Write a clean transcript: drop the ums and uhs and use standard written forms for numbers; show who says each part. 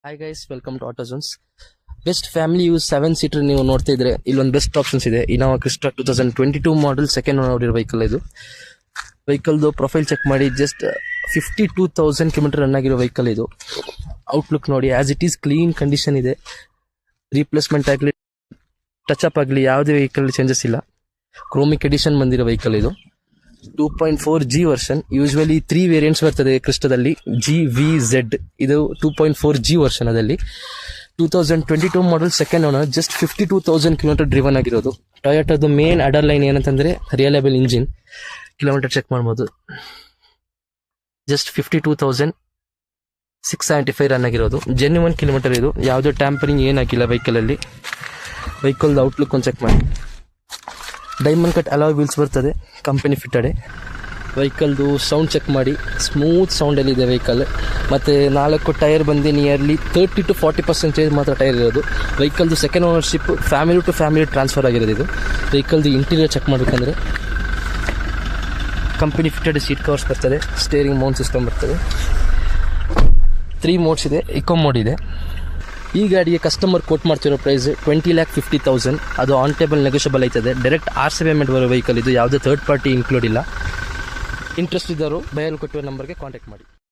Speaker 1: Hi guys, welcome to Autozones. Best family use seven seater ನೀವು ನೋಡ್ತಾ ಇದ್ರೆ ಇಲ್ಲೊಂದು ಬೆಸ್ಟ್ ಆಪ್ಷನ್ಸ್ ಇದೆ. Innova Crysta 2022 model second owner vehicle ಇದು. ವೆಹಿಕಲ್ದು ಪ್ರೊಫೈಲ್ ಚೆಕ್ ಮಾಡಿ, ಜಸ್ಟ್ 52,000 ಕಿಲೋಮೀಟರ್ ರನ್ ಆಗಿರೋ ವೆಹಿಕಲ್ ಇದು. ಔಟ್ಲುಕ್ ನೋಡಿ, as it is clean condition ಇದೆ. ರೀಪ್ಲೇಸ್ಮೆಂಟ್ ಆಗಲಿ, ಟಚ್ ಅಪ್ ಆಗಲಿ, ಯಾವುದೇ ವೆಹಿಕಲ್ ಚೇಂಜಸ್ ಇಲ್ಲ. ಕ್ರೋಮಿಕ್ ಎಡಿಷನ್ ಬಂದಿರೋ ವೆಹಿಕಲ್ ಇದು. 2.4G version. ಯೂಶುವಲಿ 3 ವೇರಿಯಂಟ್ಸ್ ಬರ್ತದೆ ಕ್ರಿಸ್ಟಾದಲ್ಲಿ, GVZ. ಇದು 2.4G ವರ್ಷನ್. ಅದಲ್ಲಿ 2022 model second owner, just 52,000 kilometre driven ಆಗಿರೋದು. ಟೊಯೋಟಾದು ಮೇನ್ ಅಡರ್ ಲೈನ್ ಏನಂತಂದ್ರೆ ರಿಯಲಬಲ್ ಇಂಜಿನ್. ಕಿಲೋಮೀಟರ್ ಚೆಕ್ ಮಾಡ್ಬೋದು. ಜಸ್ಟ್ 52,675 ರನ್ ಆಗಿರೋದು. ಜೆನ್ಯುವನ್ ಕಿಲೋಮೀಟರ್ ಇದು. ಯಾವುದೇ ಟ್ಯಾಂಪರಿಂಗ್ ಏನಾಗಿಲ್ಲ ವೆಹಿಕಲ್ ಅಲ್ಲಿ. ವೆಹಿಕಲ್ ಔಟ್ಲುಕ್ ಒಂದು ಚೆಕ್ ಮಾಡಿ. ಡೈಮಂಡ್ ಕಟ್ ಅಲಾಯ್ ವೀಲ್ಸ್ ಬರ್ತದೆ, ಕಂಪನಿ ಫಿಟ್ಟೆಡ್. ವೆಹಿಕಲ್ದು ಸೌಂಡ್ ಚೆಕ್ ಮಾಡಿ, ಸ್ಮೂತ್ ಸೌಂಡಲ್ಲಿ ಇದೆ ವೆಹಿಕಲ್. ಮತ್ತು 4 ಟೈರ್ ಬಂದು ನಿಯರ್ಲಿ 30 to 40% ಮಾತ್ರ ಟೈರ್ ಇರೋದು. ವೆಹಿಕಲ್ದು second ownership, family to family transfer ಆಗಿರೋದು ಇದು. ವೆಹಿಕಲ್ದು ಇಂಟೀರಿಯರ್ ಚೆಕ್ ಮಾಡಬೇಕಂದ್ರೆ ಕಂಪನಿ ಫಿಟ್ಟೆಡ್ ಸೀಟ್ ಕವರ್ಸ್ ಬರ್ತದೆ, ಸ್ಟೇರಿಂಗ್ ಮೌಂಟ್ ಸಿಸ್ಟಮ್ ಬರ್ತದೆ. 3 ಮೋಡ್ಸ್ ಇದೆ, ಇಕೋ ಮೋಡ್ ಇದೆ. ಈ ಗಾಡಿಗೆ ಕಸ್ಟಮರ್ ಕೋಟ್ ಮಾಡ್ತಿರೋ ಪ್ರೈಸ್ 20,50,000. ಅದು ಆನ್ ಟೇಬಲ್ ನೆಗೋಷಿಯಬಲ್ ಆಯ್ತದೆ. ಡೈರೆಕ್ಟ್ RC ಪೇಮೆಂಟ್ ಬರೋ ವೆಹಿಕಲ್ ಇದು. ಯಾವುದೇ ಥರ್ಡ್ ಪಾರ್ಟಿ ಇನ್ಕ್ಲೂಡ್ ಇಲ್ಲ. ಇಂಟ್ರೆಸ್ಟ್ ಇದ್ದವರು ಬಯಲು ಕೊಟ್ಟಿರೋ ನಂಬರ್ಗೆ ಕಾಂಟ್ಯಾಕ್ಟ್ ಮಾಡಿ.